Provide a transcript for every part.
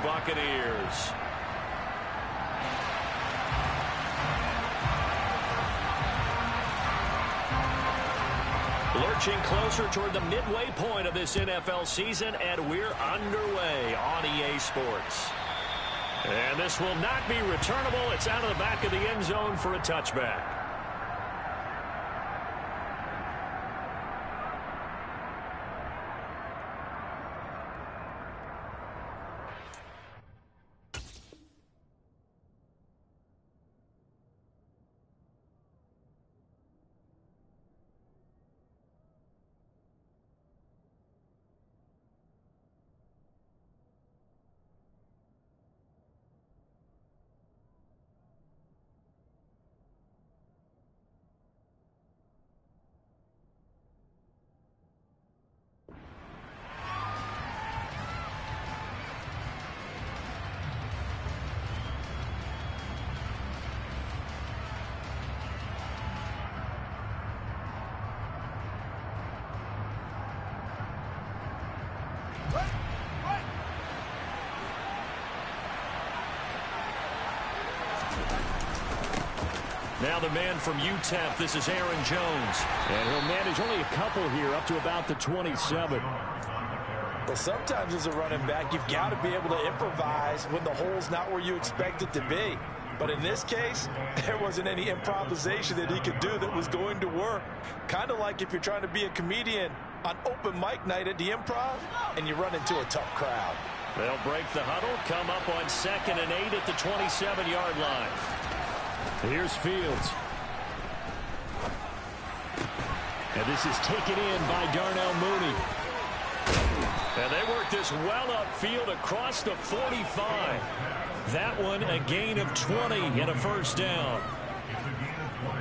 Buccaneers. Lurching closer toward the midway point of this NFL season, and we're underway on EA Sports. And this will not be returnable. It's out of the back of the end zone for a touchback. Now the man from UTEP, this is Aaron Jones. And he'll manage only a couple here up to about the 27. Well, sometimes as a running back, you've got to be able to improvise when the hole's not where you expect it to be. But in this case, there wasn't any improvisation that he could do that was going to work. Kind of like if you're trying to be a comedian on open mic night at the Improv and you run into a tough crowd. They'll break the huddle, come up on 2nd and 8 at the 27-yard line. Here's Fields. And this is taken in by Darnell Mooney. And they work this well upfield across the 45. That one a gain of 20 and a first down.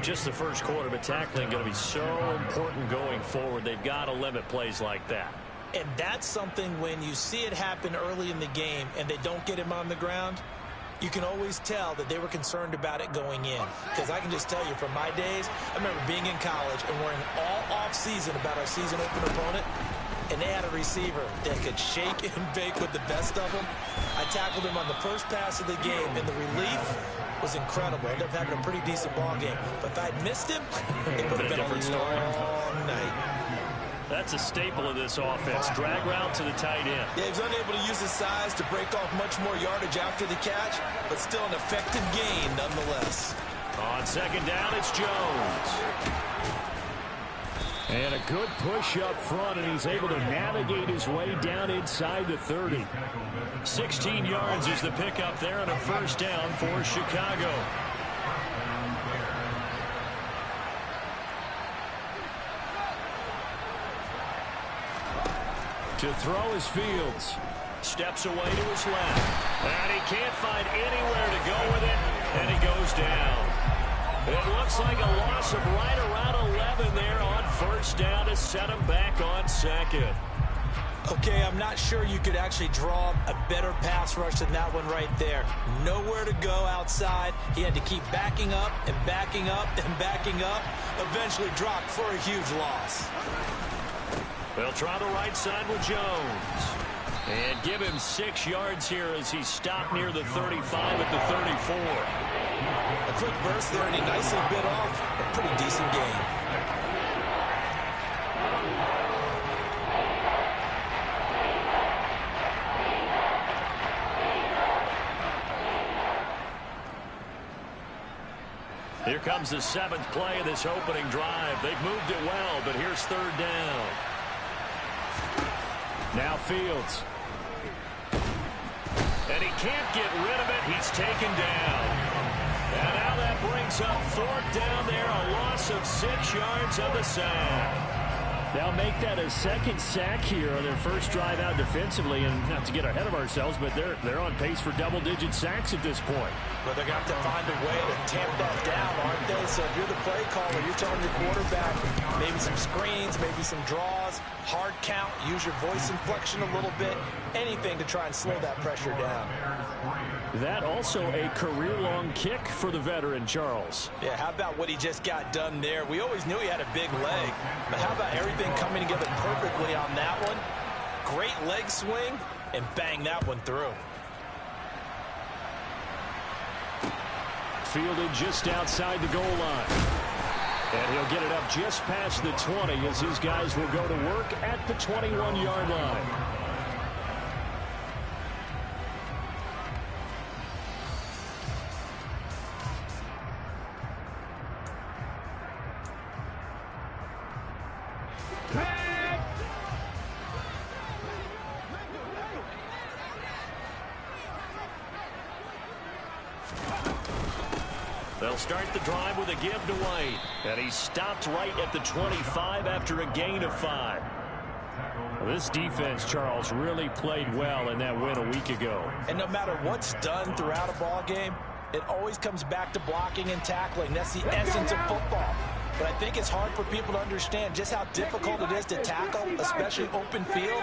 Just the first quarter, but tackling going to be so important going forward. They've got to limit plays like that. And that's something when you see it happen early in the game and they don't get him on the ground, you can always tell that they were concerned about it going in. Because I can just tell you from my days, I remember being in college and worrying all off-season about our season open opponent, and they had a receiver that could shake and bake with the best of them. I tackled him on the first pass of the game, and the relief was incredible. Ended up having a pretty decent ball game. But if I'd missed him, it would have been a long night. That's a staple of this offense. Drag route to the tight end. Yeah, he was unable to use his size to break off much more yardage after the catch, but still an effective gain nonetheless. On 2nd down, it's Jones. And a good push up front, and he's able to navigate his way down inside the 30. 16 yards is the pickup there, and a first down for Chicago. To throw is Fields. Steps away to his left. And he can't find anywhere to go with it, and he goes down. It looks like a loss of right around 11 there on first down to set him back on 2nd. Okay, I'm not sure you could actually draw a better pass rush than that one right there. Nowhere to go outside. He had to keep backing up and backing up and backing up. Eventually dropped for a huge loss. They'll try the right side with Jones. And give him 6 yards here as he stopped near the 35 at the 34. A quick burst there, and he nicely bit off a pretty decent gain. Here comes the 7th play of this opening drive. They've moved it well, but here's 3rd down. Now Fields. And he can't get rid of it. He's taken down. And now that brings up 4th down there. A loss of 6 yards on the sack. They'll make that a 2nd sack here on their first drive out defensively. And not to get ahead of ourselves, but they're on pace for double-digit sacks at this point. But they're going to have to find a way to tamp that down, aren't they? So if you're the play caller, you're telling your quarterback maybe some screens, maybe some draws, hard count, use your voice inflection a little bit, anything to try and slow that pressure down. That also a career-long kick for the veteran, Charles. Yeah, how about what he just got done there? We always knew he had a big leg, but how about everything coming together perfectly on that one? Great leg swing, and bang that one through. fielded just outside the goal line. And he'll get it up just past the 20 as his guys will go to work at the 21-yard line. They'll start the drive with a give to White. And he stopped right at the 25 after a gain of 5. Well, this defense, Charles, really played well in that win a week ago. And no matter what's done throughout a ball game, it always comes back to blocking and tackling. That's the essence of football. But I think it's hard for people to understand just how difficult it is to tackle, especially open field.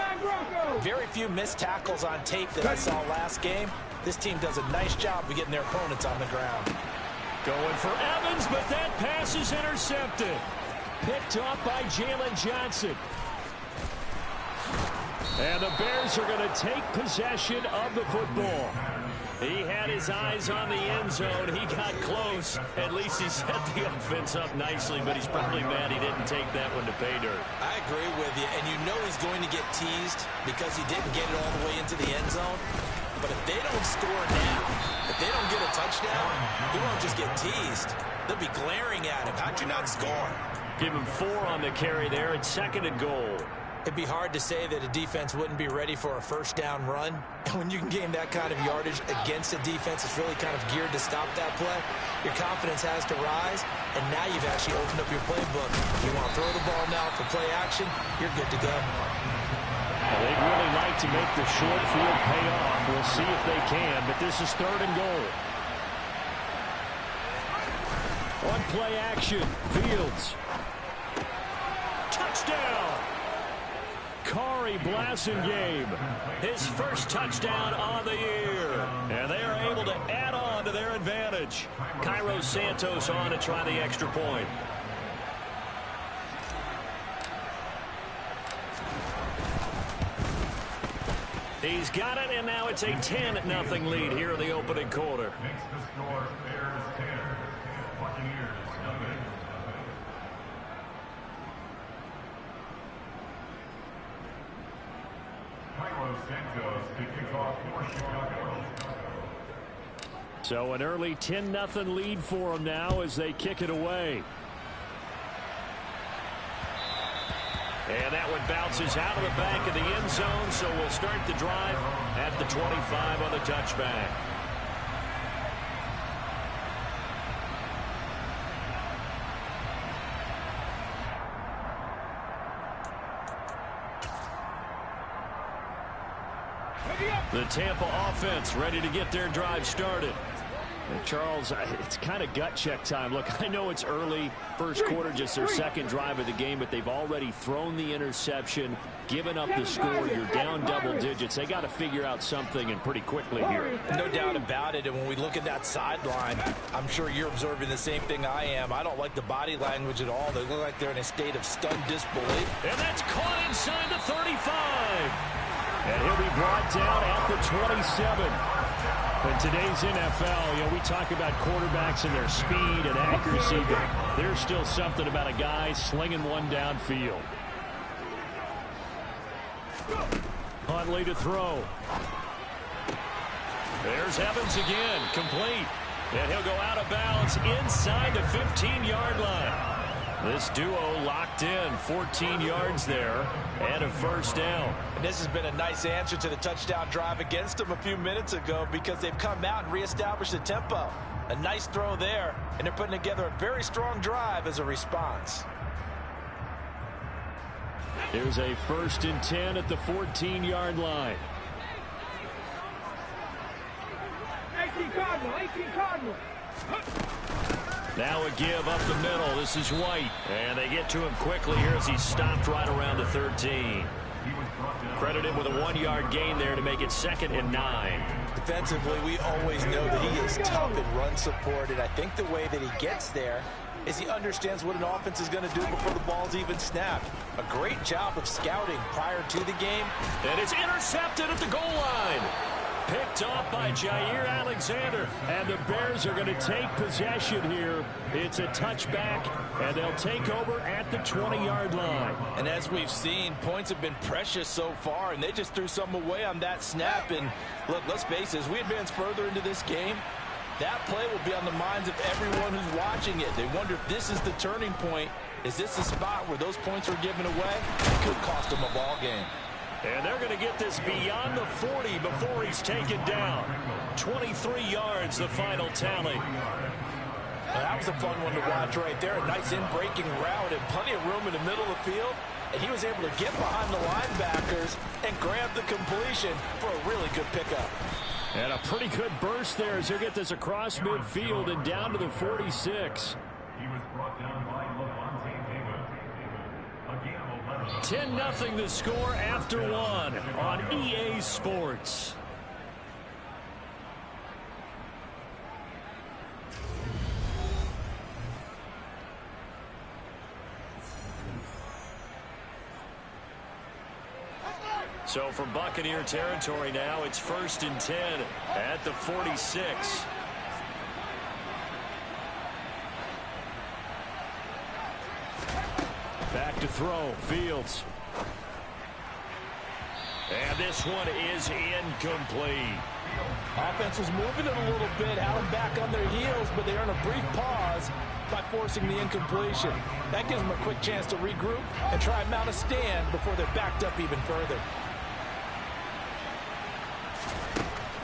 Very few missed tackles on tape that I saw last game. This team does a nice job of getting their opponents on the ground. Going for Evans, but that pass is intercepted. Picked off by Jalen Johnson. And the Bears are going to take possession of the football. He had his eyes on the end zone. He got close. At least he set the offense up nicely, but he's probably mad he didn't take that one to pay dirt. I agree with you, and you know he's going to get teased because he didn't get it all the way into the end zone. But if they don't score now, if they don't get a touchdown, he won't just get teased. They'll be glaring at him. How'd you not score? Give him 4 on the carry there at 2nd and goal. It'd be hard to say that a defense wouldn't be ready for a first down run. And when you can gain that kind of yardage against a defense that's really kind of geared to stop that play, your confidence has to rise. And now you've actually opened up your playbook. You want to throw the ball now for play action, you're good to go. Well, they'd really like to make the short field pay off. We'll see if they can, but this is 3rd and goal. On play action, Fields. Touchdown! Kari Blasingame, his first touchdown on the year. And they are able to add on to their advantage. Cairo Santos on to try the extra point. He's got it, and now it's a 10-0 lead here in the opening quarter. Makes the score Bears 10, Buccaneers nothing. Cairo Santos to kick off for Chicago. So an early 10-0 lead for them now as they kick it away. And that one bounces out of the back of the end zone, so we'll start the drive at the 25 on the touchback. The Tampa offense ready to get their drive started. And Charles, it's kind of gut check time. Look, I know it's early, first quarter, just their second drive of the game, but they've already thrown the interception, given up the score. You're down double digits. They got to figure out something, and pretty quickly here. No doubt about it. And when we look at that sideline, I'm sure you're observing the same thing I am. I don't like the body language at all. They look like they're in a state of stunned disbelief. And that's caught inside the 35. And he'll be brought down at the 27. In today's NFL, we talk about quarterbacks and their speed and accuracy, but there's still something about a guy slinging one downfield. Huntley to throw. There's Evans again, complete. And he'll go out of bounds inside the 15-yard line. This duo locked in, 14 yards there, and a first down. And this has been a nice answer to the touchdown drive against them a few minutes ago because they've come out and reestablished the tempo. A nice throw there, and they're putting together a very strong drive as a response. Here's a 1st and 10 at the 14-yard line. 18 Cardinal. Now a give up the middle. This is White. And they get to him quickly here as he's stopped right around the 13. Credited with a 1-yard gain there to make it 2nd and 9. Defensively, we always know that he is tough in run support, and I think the way that he gets there is he understands what an offense is going to do before the ball's even snapped. A great job of scouting prior to the game. And it's intercepted at the goal line. Picked off by Jair Alexander. And the Bears are going to take possession here. It's a touchback, and they'll take over at the 20-yard line. And as we've seen, points have been precious so far, and they just threw some away on that snap. And look, let's face it, as we advance further into this game, that play will be on the minds of everyone who's watching it. They wonder if this is the turning point. Is this the spot where those points were given away? It could cost them a ball game. And they're going to get this beyond the 40 before he's taken down. 23 yards, the final tally. Now, that was a fun one to watch right there. A nice in-breaking route and plenty of room in the middle of the field. And he was able to get behind the linebackers and grab the completion for a really good pickup. And a pretty good burst there as he'll get this across midfield and down to the 46. He was brought down by Levante David. Again, 10-0 the score after one on EA Sports. So from Buccaneer territory now, it's 1st and 10 at the 46. Back to throw, Fields. And this one is incomplete. Offense was moving it a little bit, had them back on their heels, but they earn a brief pause by forcing the incompletion. That gives them a quick chance to regroup and try and mount a stand before they're backed up even further.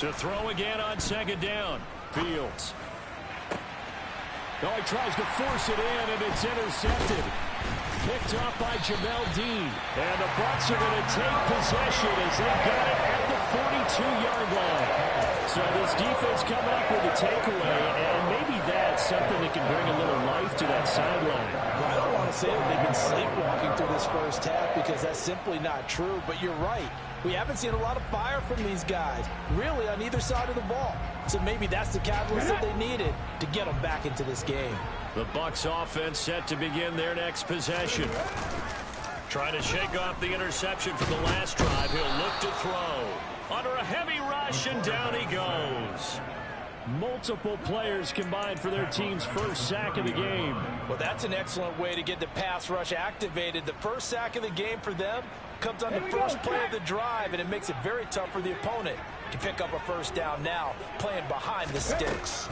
To throw again on 2nd down. Fields. Oh, he tries to force it in, and it's intercepted. Picked off by Jamel Dean. And the Bucs are going to take possession as they've got it at the 42-yard line. So this defense coming up with a takeaway, and maybe that's something that can bring a little life to that sideline. Well, I don't want to say that they've been sleepwalking through this first half because that's simply not true, but you're right. We haven't seen a lot of fire from these guys, really, on either side of the ball. So maybe that's the catalyst that they needed to get them back into this game. The Bucs offense set to begin their next possession. Trying to shake off the interception from the last drive. He'll look to throw. Under a heavy rush, and down he goes. Multiple players combined for their team's first sack of the game. Well, that's an excellent way to get the pass rush activated. The first sack of the game for them comes on the first play of the drive, and it makes it very tough for the opponent to pick up a first down now, playing behind the sticks.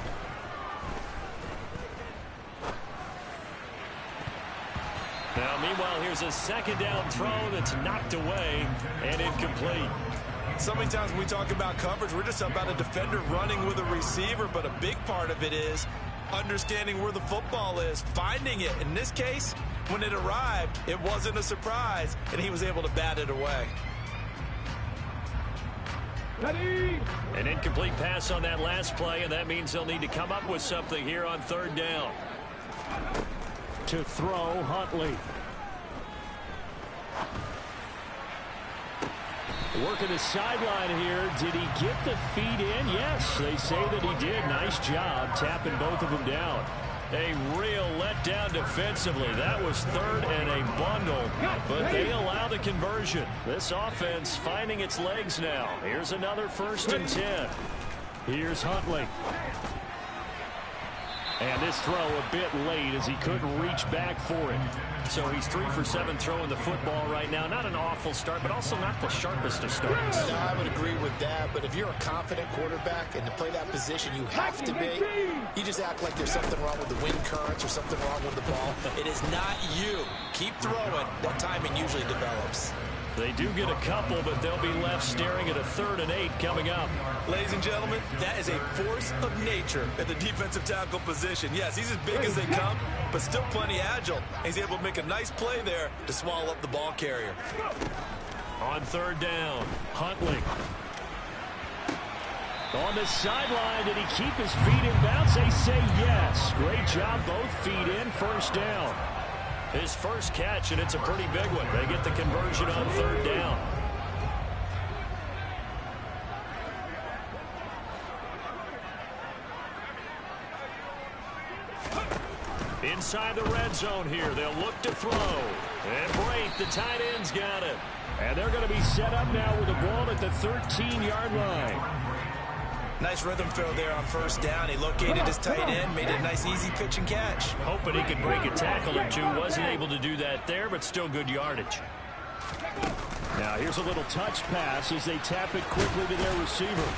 Now, meanwhile, here's a 2nd down throw that's knocked away and incomplete. So many times when we talk about coverage, we're just about a defender running with a receiver, but a big part of it is understanding where the football is, finding it. In this case, when it arrived, it wasn't a surprise, and he was able to bat it away. An incomplete pass on that last play, and that means they'll need to come up with something here on 3rd down. To throw, Huntley. Working the sideline here. Did he get the feet in? Yes, they say that he did. Nice job tapping both of them down. A real letdown defensively. That was 3rd and a bundle, but they allow the conversion. This offense finding its legs now. Here's another 1st and 10. Here's Huntley. And this throw a bit late as he couldn't reach back for it. So he's 3 for 7 throwing the football right now. Not an awful start, but also not the sharpest of starts. No, I would agree with that, but if you're a confident quarterback and to play that position you have to be, you just act like there's something wrong with the wind currents or something wrong with the ball. It is not you. Keep throwing. That timing usually develops. They do get a couple, but they'll be left staring at a 3rd and 8 coming up. Ladies and gentlemen, that is a force of nature at the defensive tackle position. Yes, he's as big as they come, but still plenty agile. He's able to make a nice play there to swallow up the ball carrier. On 3rd down, Huntley. On the sideline, did he keep his feet in bounds? They say yes. Great job, both feet in, 1st down. His first catch, and it's a pretty big one. They get the conversion on 3rd down. Inside the red zone here, they'll look to throw. And Brate, the tight end's got it. And they're going to be set up now with the ball at the 13-yard line. Nice rhythm throw there on first down. He located his tight end, made it a nice easy pitch and catch. Hoping he could break a tackle or two. Wasn't able to do that there, but still good yardage. Now here's a little touch pass as they tap it quickly to their receiver.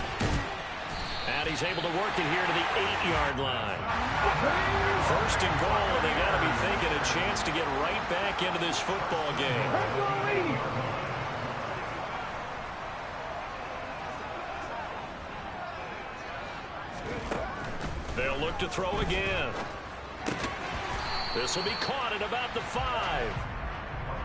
And he's able to work it here to the 8-yard line. First and goal, and they got to be thinking a chance to get right back into this football game. They'll look to throw again. This will be caught at about the 5.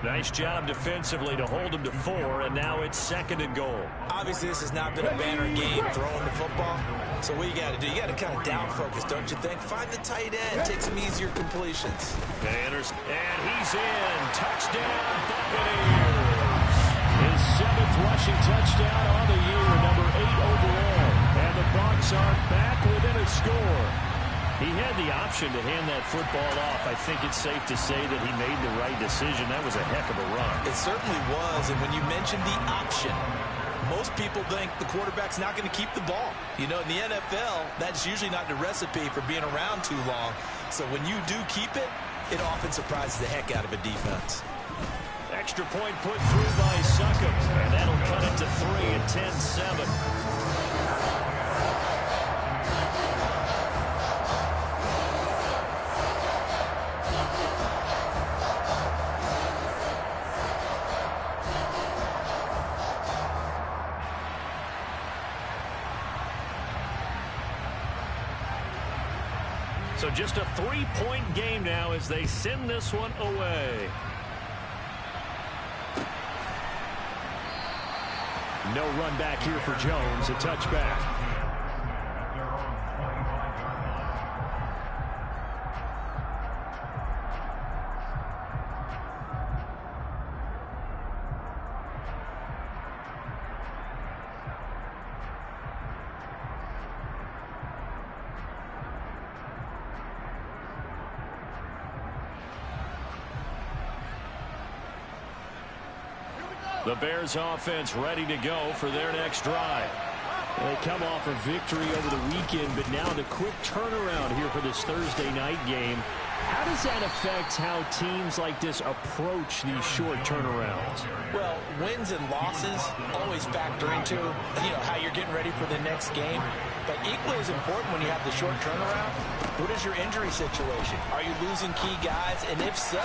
Nice job defensively to hold him to 4, and now it's second and goal. Obviously, this has not been a banner game throwing the football. So what you got to do, you got to kind of down focus, don't you think? Find the tight end, take some easier completions. And he's in. Touchdown, Buccaneers. His 7th rushing touchdown on the year, number 8 overall. And the Bucs are back within a score. He had the option to hand that football off. I think it's safe to say that he made the right decision. That was a heck of a run. It certainly was, and when you mentioned the option, most people think the quarterback's not going to keep the ball. You know, in the NFL, that's usually not the recipe for being around too long. So when you do keep it, it often surprises the heck out of a defense. Extra point put through by Succop, and that'll cut it to 3 at 10-7. So just a 3-point game now as they send this one away. No run back here for Jones, a touchback. The Bears offense ready to go for their next drive. They come off a victory over the weekend, but now the quick turnaround here for this Thursday night game. How does that affect how teams like this approach these short turnarounds? Well, wins and losses always factor into, how you're getting ready for the next game. But equally as important when you have the short turnaround, what is your injury situation? Are you losing key guys? And if so,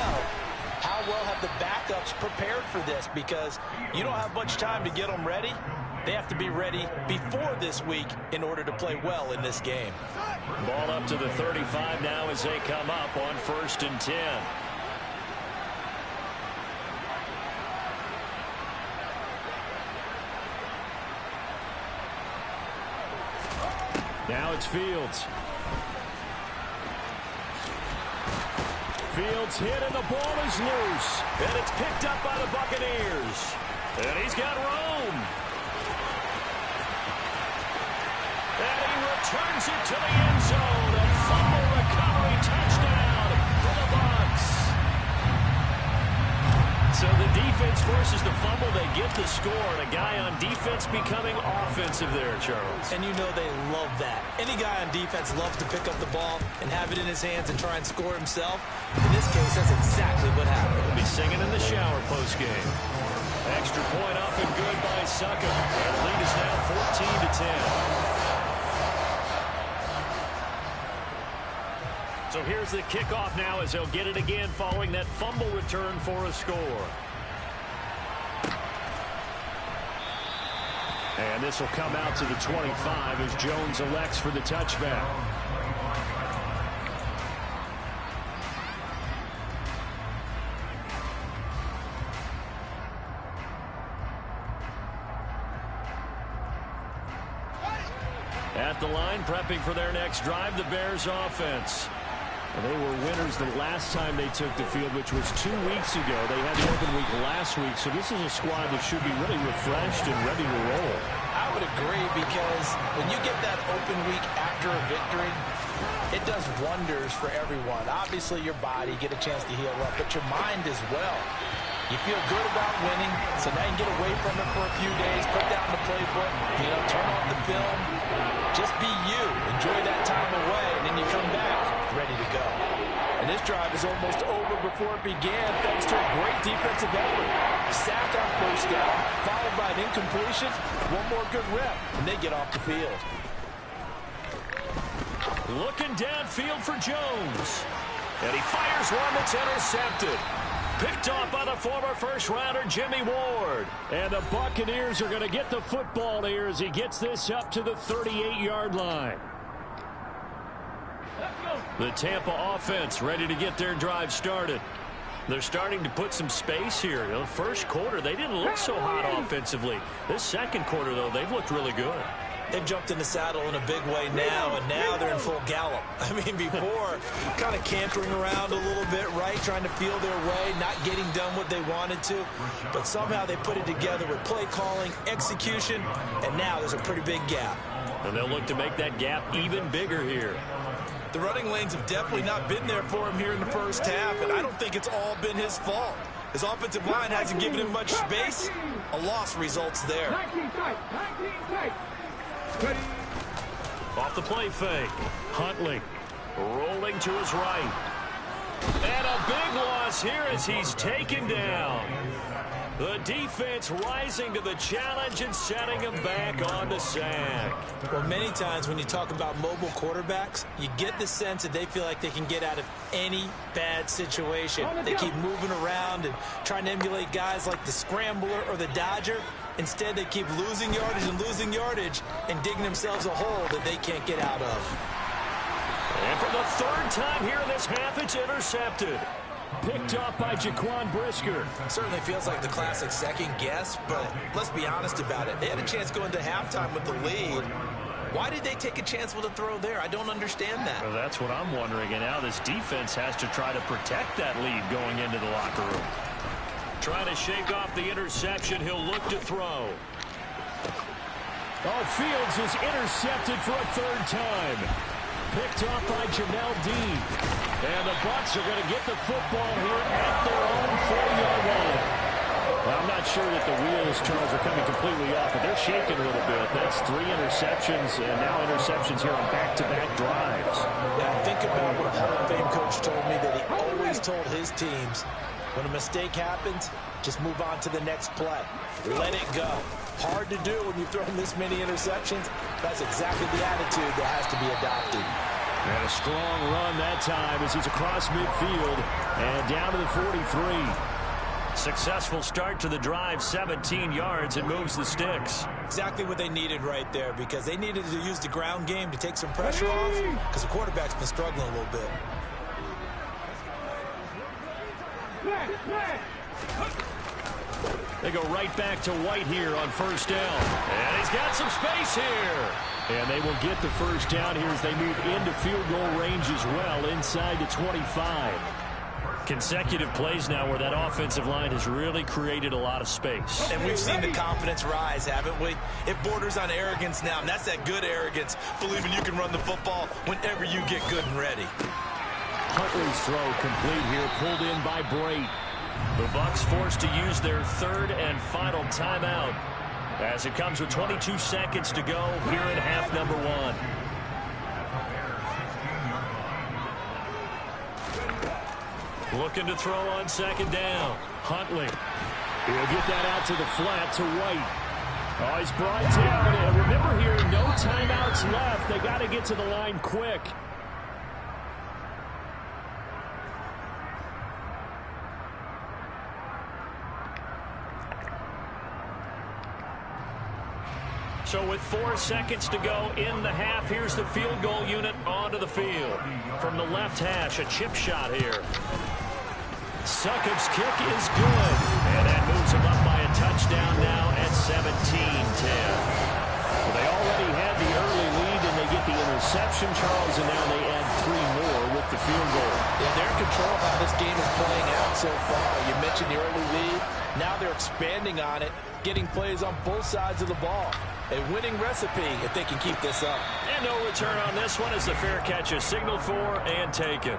how well have the backups prepared for this? Because you don't have much time to get them ready. They have to be ready before this week in order to play well in this game. Ball up to the 35 now as they come up on 1st and 10. Now it's Fields. Fields hit and the ball is loose. And it's picked up by the Buccaneers. And he's got room. And he returns it to the end zone. A fumble recovery touchdown for the Bucs. So the defense forces the fumble. They get the score. And a guy on defense becoming offensive there, Charles. And you know they love that. Any guy on defense loves to pick up the ball and have it in his hands and try and score himself. In this case, that's exactly what happened. He'll be singing in the shower postgame. Extra point up and good by Succop. And the lead is now 14-10. So here's the kickoff now as they'll get it again following that fumble return for a score. And this will come out to the 25 as Jones elects for the touchback. At the line, prepping for their next drive, the Bears offense. They were winners the last time they took the field, which was 2 weeks ago. They had the open week last week, so this is a squad that should be really refreshed and ready to roll. I would agree, because when you get that open week after a victory, it does wonders for everyone. Obviously, your body, get a chance to heal up, but your mind as well. You feel good about winning, so now you can get away from it for a few days, put down the playbook, turn off the film, Just be you. Enjoy that time away, and then you come back ready to go. And this drive is almost over before it began thanks to a great defensive effort. Sack on first down, followed by an incompletion. One more good rep, and they get off the field. Looking downfield for Jones. And he fires one that's intercepted. Picked off by the former first-rounder Jimmy Ward. And the Buccaneers are going to get the football here as he gets this up to the 38-yard line. The Tampa offense ready to get their drive started. They're starting to put some space here. You know, the first quarter, they didn't look so hot offensively. This second quarter, though, they've looked really good. They've jumped in the saddle in a big way now, and now they're in full gallop. I mean, before, kind of cantering around a little bit, right, trying to feel their way, not getting done what they wanted to. But somehow they put it together with play calling, execution, and now there's a pretty big gap. And they'll look to make that gap even bigger here. The running lanes have definitely not been there for him here in the first half, and I don't think it's all been his fault. His offensive line hasn't given him much space. A loss results there. 19 tight. 19 tight. Off the play fake. Huntley rolling to his right. And a big loss here as he's taken down. The defense rising to the challenge and setting him back on the sack. Well, many times when you talk about mobile quarterbacks, you get the sense that they feel like they can get out of any bad situation. They keep moving around and trying to emulate guys like the scrambler or the dodger. Instead, they keep losing yardage and digging themselves a hole that they can't get out of. And for the third time here in this half, it's intercepted. Picked off by Jaquan Brisker. Certainly feels like the classic second guess, but let's be honest about it. They had a chance going to halftime with the lead. Why did they take a chance with a throw there? I don't understand that. Well, that's what I'm wondering. And now this defense has to try to protect that lead going into the locker room. Trying to shake off the interception. He'll look to throw. Oh, Fields is intercepted for a third time. Picked off by Jamel Dean. And the Bucs are going to get the football here at their own 40-yard line. Well, I'm not sure that the wheels, Charles, are coming completely off, but they're shaking a little bit. That's 3 interceptions, and now interceptions here on back-to-back drives. Now, think about what a Hall of Fame coach told me, that he always told his teams, when a mistake happens, just move on to the next play. Let it go. Hard to do when you throw this many interceptions. That's exactly the attitude that has to be adopted. And a strong run that time as he's across midfield and down to the 43. Successful start to the drive, 17 yards, and moves the sticks. Exactly what they needed right there, because they needed to use the ground game to take some pressure off, because the quarterback's been struggling a little bit. They go right back to White here on first down. And he's got some space here. And they will get the first down here as they move into field goal range as well, inside the 25. Consecutive plays now where that offensive line has really created a lot of space. And we've seen the confidence rise, haven't we? It borders on arrogance now, and that's that good arrogance, believing you can run the football whenever you get good and ready. Huntley's throw complete here, pulled in by Brate. The Bucs forced to use their third and final timeout as it comes with 22 seconds to go here in half number 1. Looking to throw on second down. Huntley. He'll get that out to the flat to White. Oh, he's brought down. And remember here, no timeouts left. They got to get to the line quick. So with 4 seconds to go in the half, here's the field goal unit onto the field. From the left hash, a chip shot here. Succop's kick is good. And that moves him up by a touchdown now at 17-10. Well, they already had the early lead, and they get the interception, Charles, and now they add 3 more with the field goal. Yeah, they're in control of how this game is playing out so far. You mentioned the early lead. Now they're expanding on it, getting plays on both sides of the ball. A winning recipe if they can keep this up. And no return on this one as the fair catch is signaled for and taken.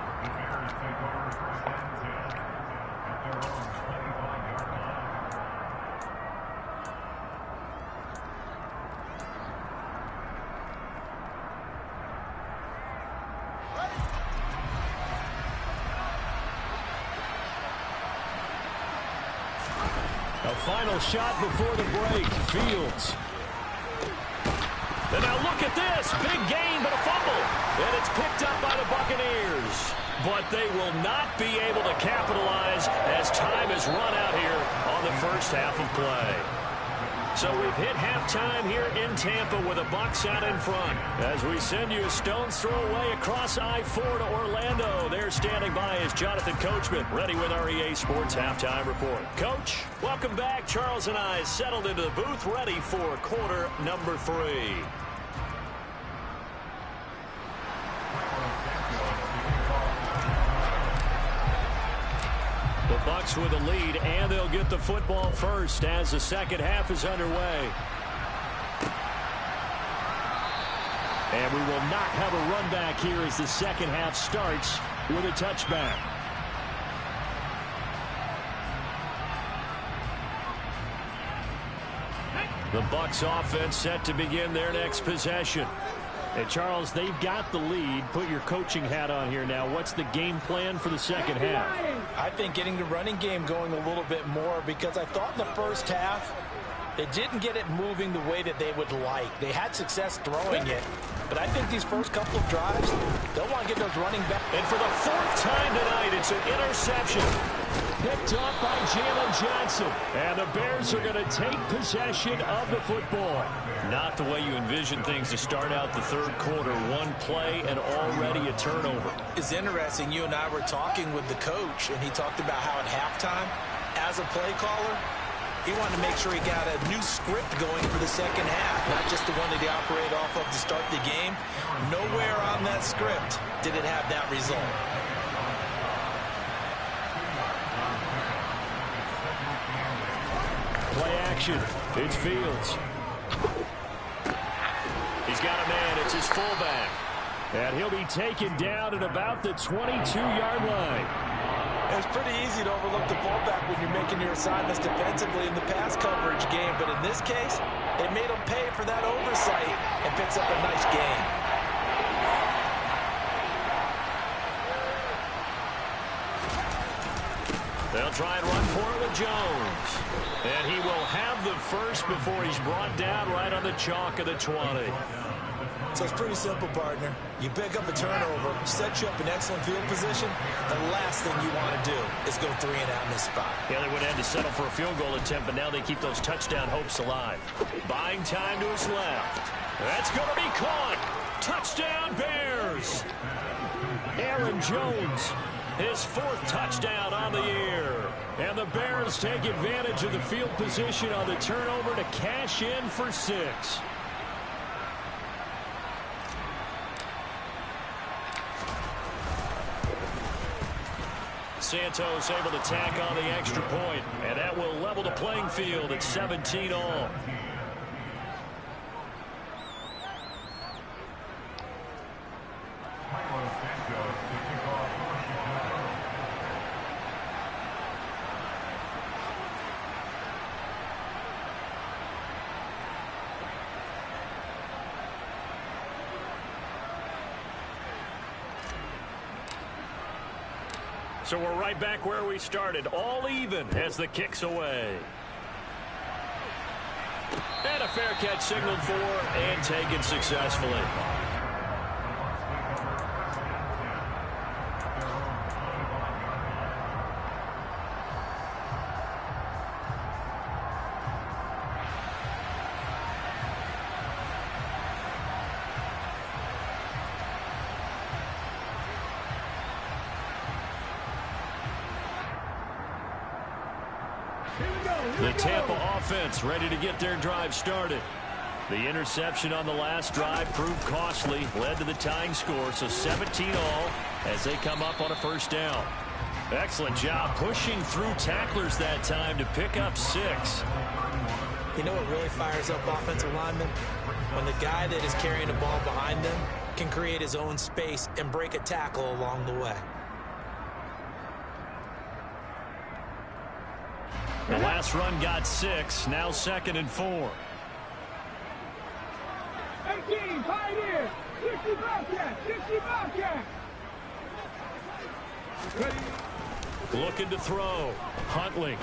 final shot before the break. Fields. And now look at this. Big gain, but a fumble. And it's picked up by the Buccaneers. But they will not be able to capitalize as time has run out here on the first half of play. So we've hit halftime here in Tampa with the Bucs out in front. As we send you a stone's throw away across I-4 to Orlando. There standing by is Jonathan Coachman, ready with our EA Sports Halftime Report. Coach, welcome back. Charles and I settled into the booth, ready for quarter number 3. The Bucs with a lead, and they'll get the football first as the second half is underway. And we will not have a run back here as the second half starts with a touchback. The Bucs offense set to begin their next possession. And Charles, they've got the lead. Put your coaching hat on here now. What's the game plan for the second half? I think getting the running game going a little bit more, because I thought in the first half they didn't get it moving the way that they would like. They had success throwing it, but I think these first couple of drives, they'll want to get those running back. And for the 4th time tonight, it's an interception. Picked off by Jalen Johnson. And the Bears are going to take possession of the football. Not the way you envision things to start out the third quarter. One play and already a turnover. It's interesting. You and I were talking with the coach, and he talked about how at halftime, as a play caller, he wanted to make sure he got a new script going for the second half, not just the one that he operated off of to start the game. Nowhere on that script did it have that result. Play action. It's Fields. He's got a man. It's his fullback. And he'll be taken down at about the 22-yard line. It's pretty easy to overlook the fullback when you're making your assignments defensively in the pass coverage game. But in this case, they made him pay for that oversight and picks up a nice gain. They'll try and run for it with Jones. And he will have the first before he's brought down right on the chalk of the 20. So it's pretty simple, partner. You pick up a turnover, set you up in excellent field position. The last thing you want to do is go 3 and out in this spot. Yeah, they would have had to settle for a field goal attempt, but now they keep those touchdown hopes alive. Buying time to his left. That's going to be caught. Touchdown, Bears. Aaron Jones, his 4th touchdown on the year. And the Bears take advantage of the field position on the turnover to cash in for 6. Santos able to tack on the extra point, and that will level the playing field at 17 all. So we're right back where we started, all even as the kick's away. And a fair catch signaled for and taken successfully. The Tampa offense ready to get their drive started. The interception on the last drive proved costly, led to the tying score, so 17 all as they come up on a first down. Excellent job pushing through tacklers that time to pick up 6. You know what really fires up offensive linemen? When the guy that is carrying the ball behind them can create his own space and break a tackle along the way. The last run got 6, now 2nd and 4. 18, Pioneer, 60 Bobcat, 60 Bobcat. Looking to throw. Huntley.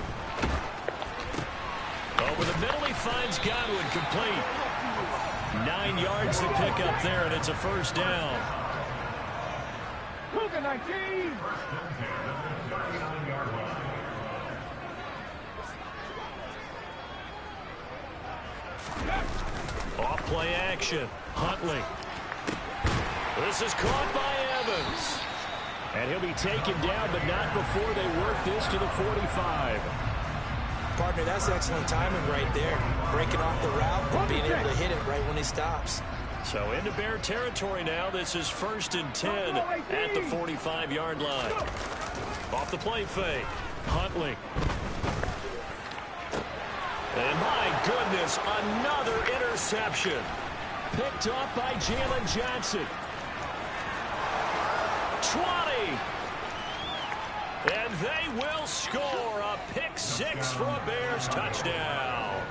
Over the middle, he finds Godwin, complete. 9 yards to pick up there, and it's a first down. Cougar 19. Off play action. Huntley. This is caught by Evans. And he'll be taken down, but not before they work this to the 45. Partner, that's excellent timing right there. Breaking off the route and being able to hit it right when he stops. So into Bear territory now. This is 1st and 10 at the 45-yard line. Off the play fake. Huntley. And my goodness, another interception. Picked off by Jalen Johnson. 20. And they will score a pick 6 for a Bears touchdown.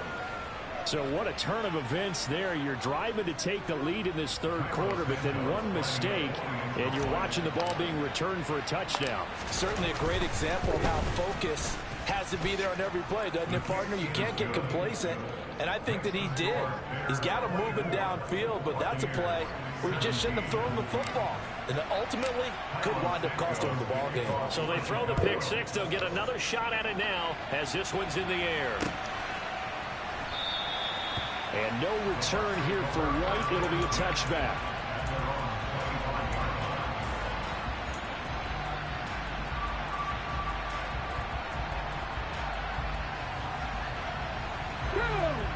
So what a turn of events there. You're driving to take the lead in this third quarter, but then one mistake, and you're watching the ball being returned for a touchdown. Certainly a great example of how focus has to be there on every play, doesn't it, partner? You can't get complacent, and I think that he did. He's got him moving downfield, but that's a play where you just shouldn't have thrown the football. And ultimately, could wind up costing him the ball game. So they throw the pick 6. They'll get another shot at it now as this one's in the air. And no return here for White. It'll be a touchback.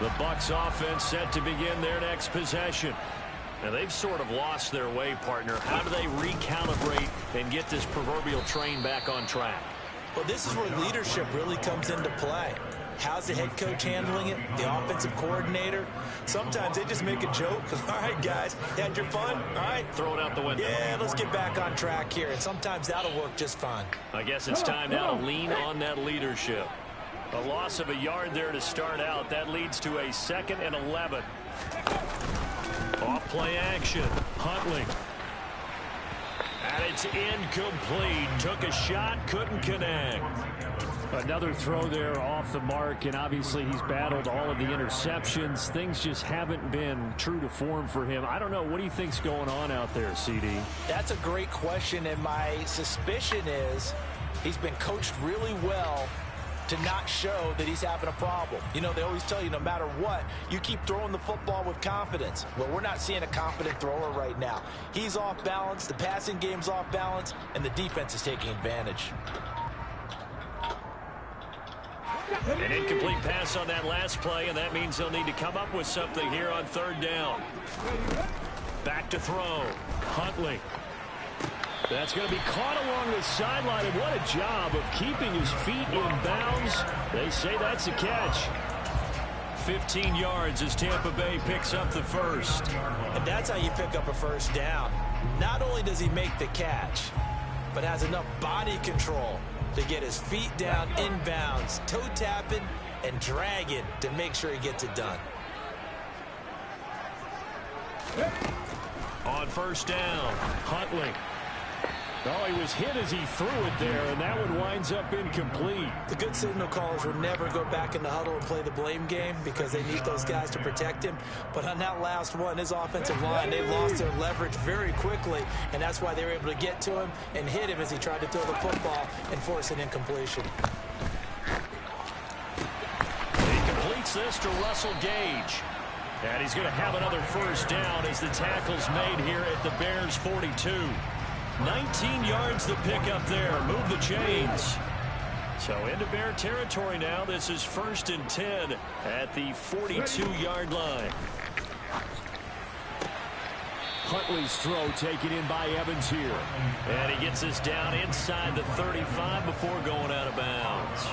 The Bucs offense set to begin their next possession. Now they've sort of lost their way, partner. How do they recalibrate and get this proverbial train back on track? Well, this is where leadership really comes into play. How's the head coach handling it? The offensive coordinator? Sometimes they just make a joke. All right, guys, you had your fun? All right. Throw it out the window. Yeah, let's get back on track here. And sometimes that'll work just fine. I guess it's time now to lean on that leadership. A loss of a yard there to start out. That leads to a 2nd and 11. Off play action. Huntley. And it's incomplete. Took a shot, couldn't connect. Another throw there off the mark, and obviously he's battled all of the interceptions. Things just haven't been true to form for him. I don't know. What do you think's going on out there, CD? That's a great question, and my suspicion is he's been coached really well to not show that he's having a problem. You know, they always tell you no matter what, you keep throwing the football with confidence. Well, we're not seeing a confident thrower right now. He's off balance, the passing game's off balance, and the defense is taking advantage. An incomplete pass on that last play, and that means they'll need to come up with something here on 3rd down. Back to throw. Huntley. That's going to be caught along the sideline, and what a job of keeping his feet in bounds. They say that's a catch. 15 yards as Tampa Bay picks up the first. And that's how you pick up a first down. Not only does he make the catch, but has enough body control to get his feet down inbounds, toe tapping and dragging to make sure he gets it done. On 1st down, Huntley. Oh, he was hit as he threw it there, and that one winds up incomplete. The good signal callers will never go back in the huddle and play the blame game because they need those guys to protect him. But on that last one, his offensive line, they lost their leverage very quickly, and that's why they were able to get to him and hit him as he tried to throw the football and force an incompletion. He completes this to Russell Gage. And he's going to have another first down as the tackle's made here at the Bears 42. 19 yards to pick up there. Move the chains. So into Bear territory now. This is 1st and 10 at the 42-yard line. Huntley's throw taken in by Evans here. And he gets this down inside the 35 before going out of bounds.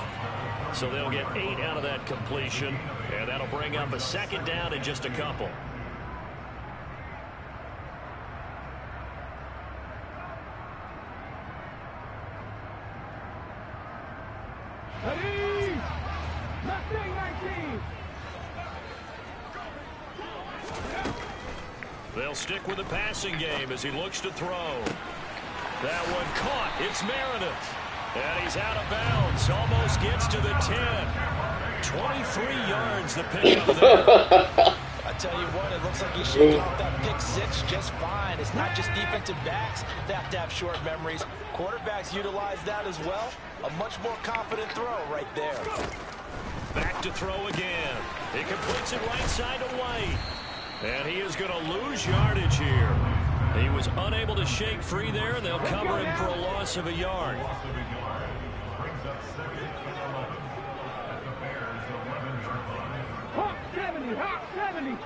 So they'll get 8 out of that completion. And that'll bring up a 2nd down in just a couple. Ready? Mustang 19. They'll stick with the passing game as he looks to throw. That one caught. It's Meredith. And he's out of bounds. Almost gets to the 10. 23 yards the pickup there. I tell you what, it looks like he's shaking off that pick six just fine. It's not just defensive backs that have to have short memories. Quarterbacks utilize that as well. A much more confident throw right there. Back to throw again. He completes it right side to White. And he is going to lose yardage here. He was unable to shake free there, and they'll cover him for a loss of a yard. Hawk 70, Hawk 70.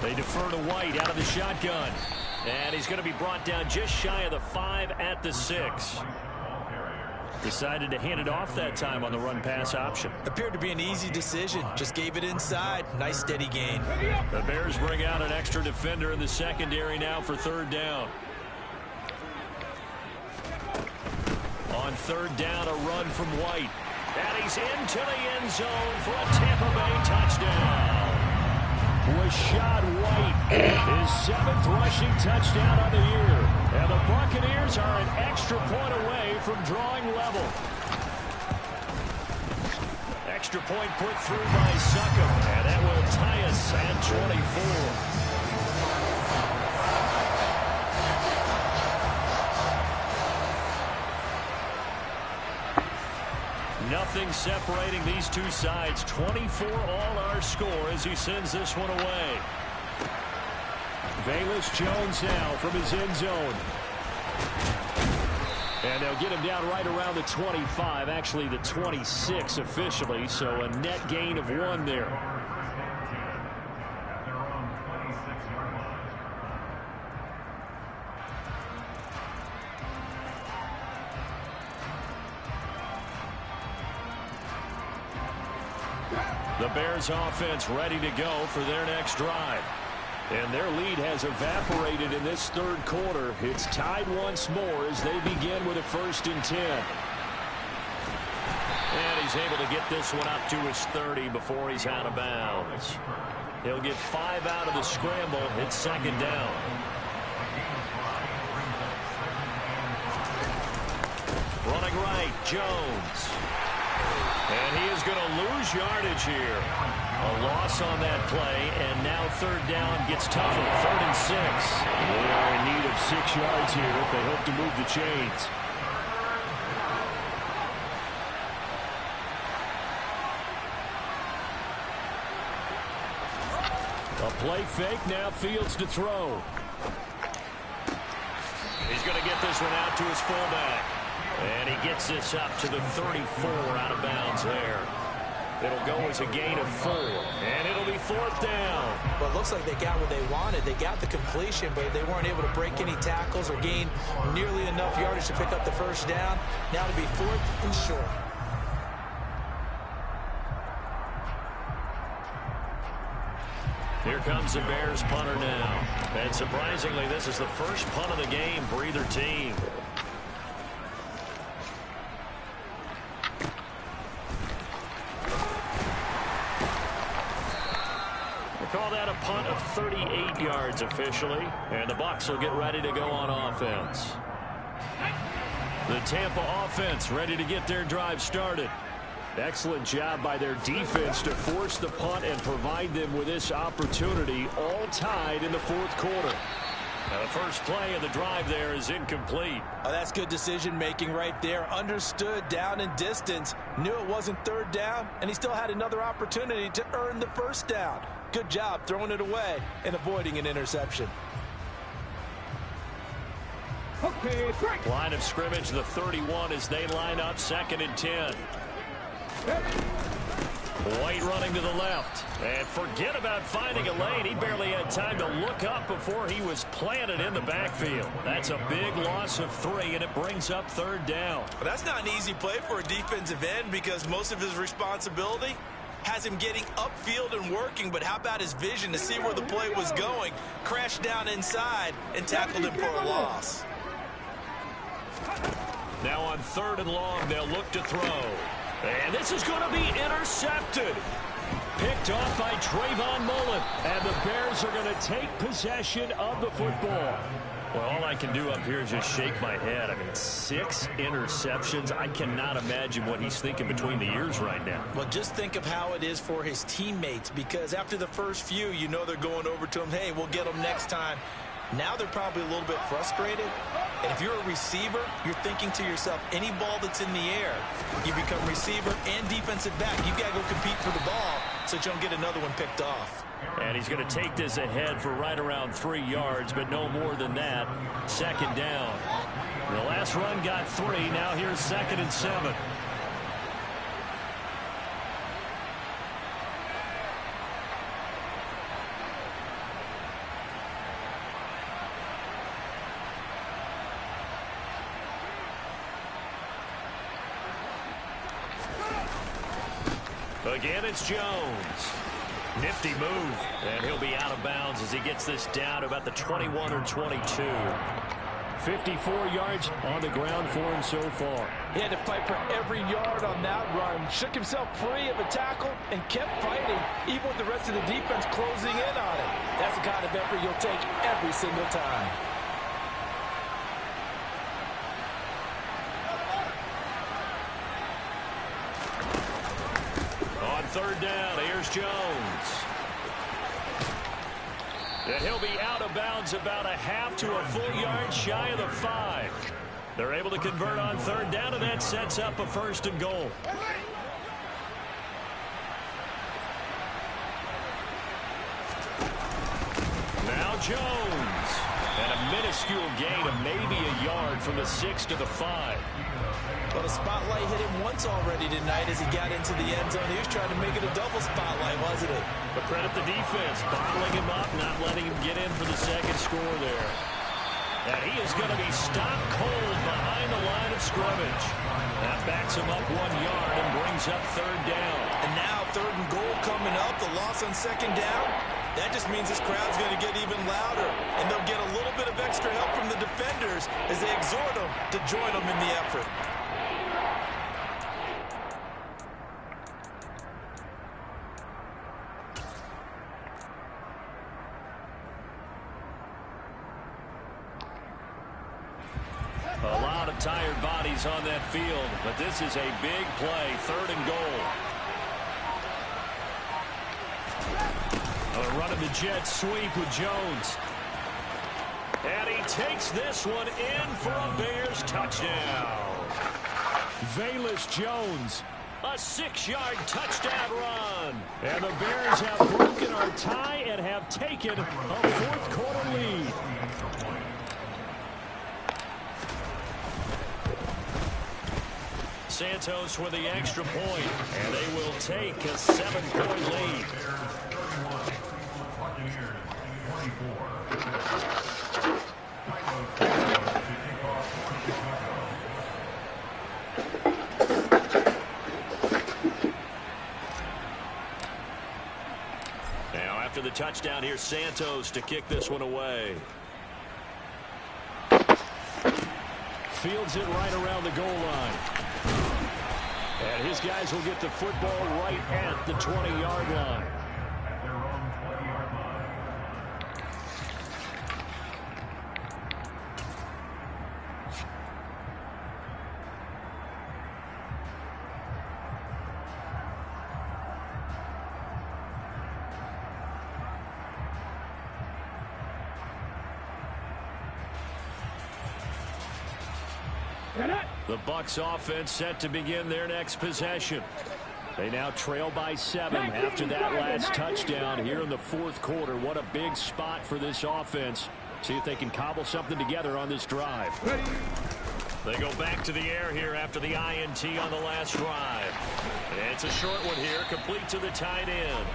They defer to White out of the shotgun. And he's going to be brought down just shy of the 5 at the 6. Decided to hand it off that time on the run-pass option. Appeared to be an easy decision. Just gave it inside. Nice steady gain. The Bears bring out an extra defender in the secondary now for third down. On third down, a run from White. And he's into the end zone for a Tampa Bay touchdown. Rachaad White, his 7th rushing touchdown of the year. And the Buccaneers are an extra point away from drawing level. Extra point put through by Succop. And that will tie us at 24. Nothing separating these two sides. 24 all our score as he sends this one away. Velus Jones now from his end zone. And they'll get him down right around the 25, actually the 26 officially, so a net gain of 1 there. The Bears offense ready to go for their next drive. And their lead has evaporated in this third quarter. It's tied once more as they begin with a 1st and 10. And he's able to get this one up to his 30 before he's out of bounds. He'll get 5 out of the scramble. It's 2nd down. Running right, Jones. And he is going to lose yardage here. A loss on that play, and now 3rd down gets tougher. 3rd and 6. They are in need of 6 yards here if they hope to move the chains. A play fake, now Fields to throw. He's going to get this one out to his fullback. And he gets this up to the 34 out of bounds there. It'll go as a gain of 4. And it'll be 4th down. Well, it looks like they got what they wanted. They got the completion, but they weren't able to break any tackles or gain nearly enough yardage to pick up the 1st down. Now to be 4th and short. Here comes the Bears punter now. And surprisingly, this is the first punt of the game for either team. Call that a punt of 38 yards officially, and the Bucs will get ready to go on offense. The Tampa offense ready to get their drive started. Excellent job by their defense to force the punt and provide them with this opportunity, all tied in the 4th quarter. Now the first play of the drive there is incomplete. Oh, that's good decision making right there. Understood down and distance, knew it wasn't 3rd down, and he still had another opportunity to earn the 1st down. Good job throwing it away and avoiding an interception. Okay, break. Line of scrimmage, the 31 as they line up 2nd and 10. White running to the left. And forget about finding a lane. He barely had time to look up before he was planted in the backfield. That's a big loss of 3, and it brings up 3rd down. Well, that's not an easy play for a defensive end because most of his responsibility has him getting upfield and working, but how about his vision to see where the play was going, crashed down inside, and tackled him for a loss. Now on 3rd and long, they'll look to throw. And this is going to be intercepted. Picked Picked off by Trayvon Mullen. And the Bears are going to take possession of the football. Well, all I can do up here is just shake my head. I mean, 6 interceptions. I cannot imagine what he's thinking between the ears right now. Well, just think of how it is for his teammates, because after the first few, you know they're going over to him, hey, we'll get them next time. Now they're probably a little bit frustrated. And if you're a receiver, you're thinking to yourself, any ball that's in the air, you become receiver and defensive back. You've got to go compete for the ball so that you don't get another one picked off. And he's going to take this ahead for right around 3 yards, but no more than that. 2nd down. The last run got 3. Now here's 2nd and 7. Again, it's Jones. Nifty move, and he'll be out of bounds as he gets this down to about the 21 or 22. 54 yards on the ground for him so far. He had to fight for every yard on that run. Shook himself free of a tackle and kept fighting, even with the rest of the defense closing in on him. That's the kind of effort you'll take every single time. On 3rd down, here's Jones. And he'll be out of bounds about a half to a full yard shy of the 5. They're able to convert on 3rd down, and that sets up a 1st and goal. Now Jones. And a minuscule gain of maybe a yard from the 6 to the 5. Well, the spotlight hit him once already tonight as he got into the end zone. He was trying to make it a double spotlight, wasn't it? But credit the defense, bottling him up, not letting him get in for the 2nd score there. And he is going to be stopped cold behind the line of scrimmage. That backs him up 1 yard and brings up 3rd down. And now 3rd and goal coming up, the loss on 2nd down. That just means this crowd's going to get even louder, and they'll get a little bit of extra help from the defenders as they exhort them to join them in the effort. A lot of tired bodies on that field, but this is a big play, 3rd and goal. Running the jet sweep with Jones. And he takes this one in for a Bears touchdown. Velus Jones. A 6-yard touchdown run. And the Bears have broken our tie and have taken a 4th quarter lead. Santos with the extra point, and they will take a 7-point lead. Now after the touchdown, here's Santos to kick this one away. Fields it right around the goal line. And his guys will get the football right at the 20-yard line. The Bucs offense set to begin their next possession. They now trail by 7 after that last touchdown here in the 4th quarter. What a big spot for this offense. See if they can cobble something together on this drive. They go back to the air here after the INT on the last drive. And it's a short one here, complete to the tight end.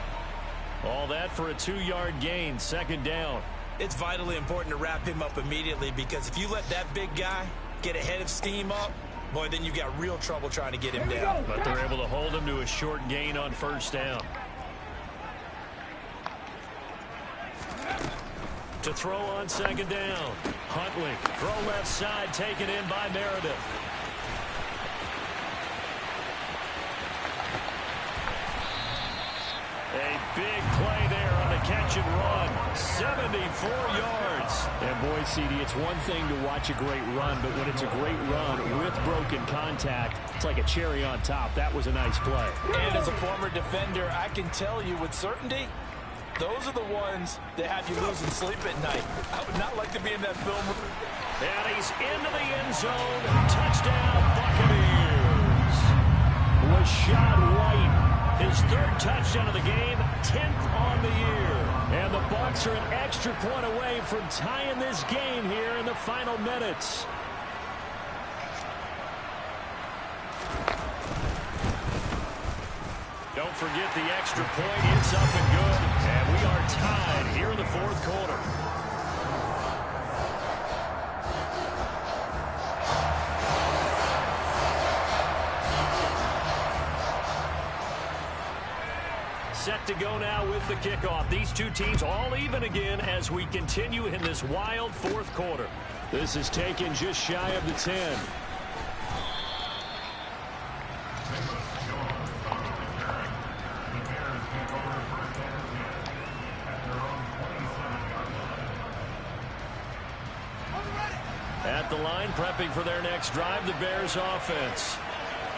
All that for a 2-yard gain, 2nd down. It's vitally important to wrap him up immediately, because if you let that big guy get ahead of steam up, boy, then you got real trouble trying to get him down. But they're able to hold him to a short gain on 1st down. To throw on 2nd down. Huntley, throw left side, taken in by Meredith. A big play there on the catch and run. 74 yards. And boy, CD, it's one thing to watch a great run, but when it's a great run with broken contact, it's like a cherry on top. That was a nice play. And as a former defender, I can tell you with certainty, those are the ones that have you losing sleep at night. I would not like to be in that film. And he's into the end zone. Touchdown, Buccaneers. Rachaad White, his third touchdown of the game, 10th on the year. And the Bucs are an extra point away from tying this game here in the final minutes. Don't forget the extra point. It's up and good. And we are tied here in the fourth quarter. Set to go now with the kickoff. These two teams all even again as we continue in this wild fourth quarter. This is taken just shy of the 10. At the line, prepping for their next drive, the Bears offense.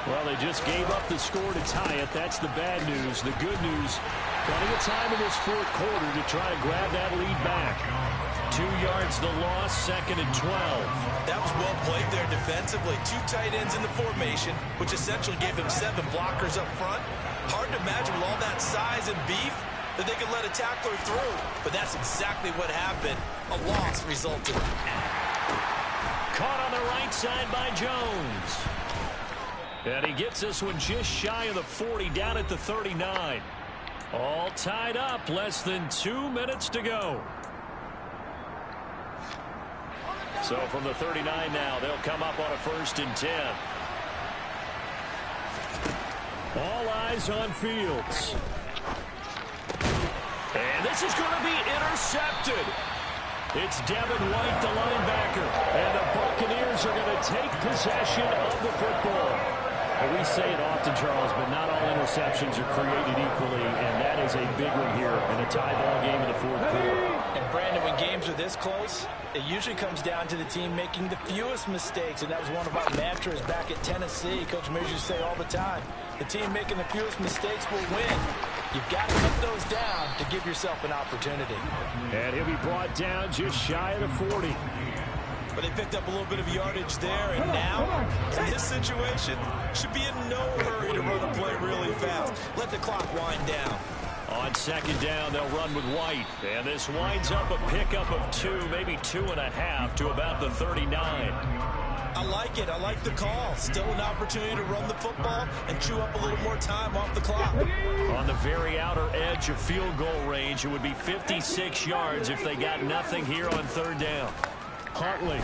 Well, they just gave up the score to tie it. That's the bad news. The good news, plenty of time in this fourth quarter to try to grab that lead back. 2 yards the loss, 2nd and 12. That was well played there defensively. 2 tight ends in the formation, which essentially gave them 7 blockers up front. Hard to imagine with all that size and beef that they could let a tackler through. But that's exactly what happened. A loss resulted. Caught on the right side by Jones. And he gets this one just shy of the 40, down at the 39. All tied up, less than 2 minutes to go. So from the 39 now, they'll come up on a 1st and 10. All eyes on Fields. And this is going to be intercepted. It's Devin White, the linebacker. And the Buccaneers are going to take possession of the football. Well, we say it often, Charles, but not all interceptions are created equally, and that is a big one here in a tie ball game in the fourth quarter. And Brandon, when games are this close, it usually comes down to the team making the fewest mistakes, and that was one of our mantras back at Tennessee. Coach Mears used to say all the time, the team making the fewest mistakes will win. You've got to cut those down to give yourself an opportunity. And he'll be brought down just shy of the 40. But they picked up a little bit of yardage there, and now, in this situation, should be in no hurry to run the play really fast. Let the clock wind down. On 2nd down, they'll run with White. And this winds up a pickup of 2, maybe 2.5 to about the 39. I like it. I like the call. Still an opportunity to run the football and chew up a little more time off the clock. On the very outer edge of field goal range, it would be 56 yards if they got nothing here on 3rd down. Huntley.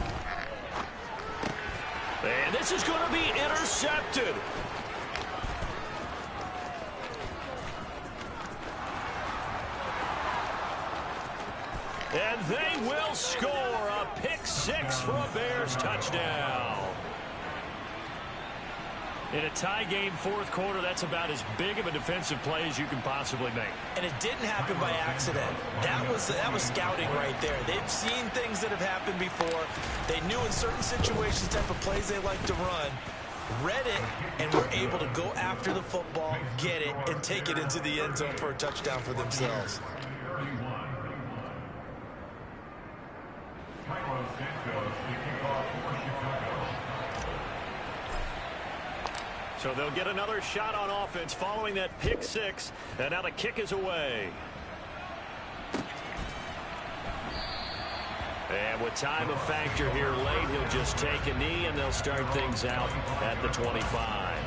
And this is going to be intercepted. And they will score a pick-6 for a Bears touchdown. In a tie game, fourth quarter, that's about as big of a defensive play as you can possibly make. And it didn't happen by accident. That was scouting right there. They've seen things that have happened before. They knew in certain situations the type of plays they like to run. Read it, and were able to go after the football, get it, and take it into the end zone for a touchdown for themselves. So they'll get another shot on offense following that pick-6, and now the kick is away. And with time a factor here late, he'll just take a knee, and they'll start things out at the 25.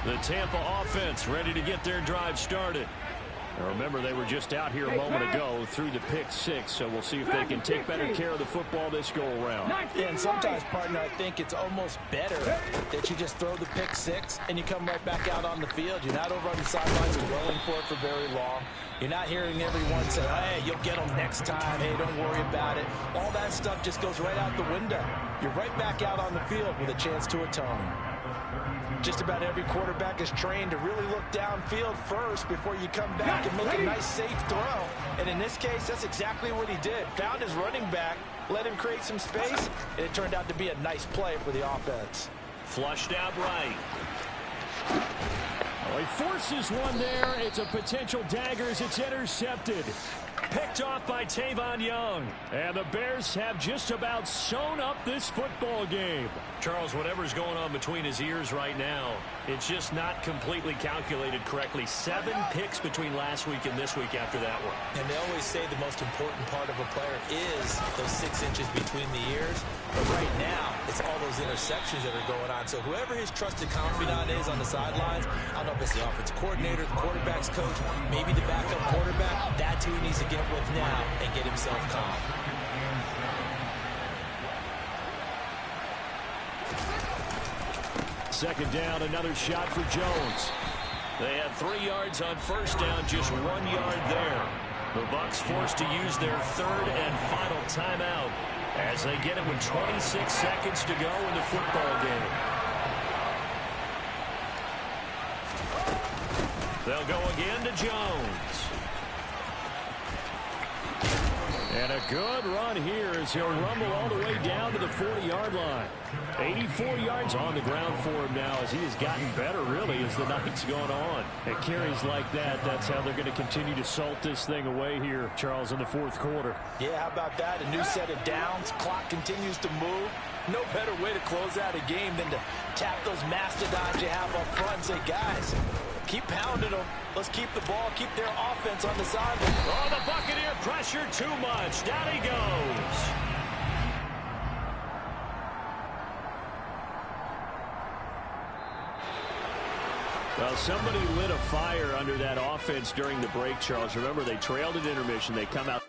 The Tampa offense ready to get their drive started. Now remember, they were just out here a moment ago through the pick-6, so we'll see if they can take better care of the football this go-around. Yeah, and sometimes, partner, I think it's almost better that you just throw the pick-6 and you come right back out on the field. You're not over on the sidelines dwelling for it for very long. You're not hearing everyone say, hey, you'll get them next time. Hey, don't worry about it. All that stuff just goes right out the window. You're right back out on the field with a chance to atone. Just about every quarterback is trained to really look downfield first before you come back and make a nice, safe throw. And in this case, that's exactly what he did. Found his running back, let him create some space, and it turned out to be a nice play for the offense. Flushed out right. Oh, he forces one there. It's a potential dagger as it's intercepted. Picked off by Tavon Young. And the Bears have just about sewn up this football game. Charles, whatever's going on between his ears right now, it's just not completely calculated correctly. 7 picks between last week and this week after that one. And they always say the most important part of a player is those 6 inches between the ears. But right now, it's all those interceptions that are going on. So whoever his trusted confidant is on the sidelines, I don't know if it's the offensive coordinator, the quarterback's coach, maybe the backup quarterback, that's who he needs to get with now and get himself calm. Second down, another shot for Jones. They had 3 yards on first down, just 1 yard there. The Bucs forced to use their 3rd and final timeout as they get it with 26 seconds to go in the football game. They'll go again to Jones. And a good run here as he'll rumble all the way down to the 40-yard line. 84 yards on the ground for him now as he has gotten better, really, as the night's going on. And carries like that, that's how they're going to continue to salt this thing away here, Charles, in the 4th quarter. Yeah, how about that? A new set of downs. Clock continues to move. No better way to close out a game than to tap those mastodons you have up front and say, guys, keep pounding them. Let's keep the ball, keep their offense on the sideline. Oh, the Buccaneer pressure too much. Down he goes. Well, somebody lit a fire under that offense during the break, Charles. Remember, they trailed at intermission. They come out.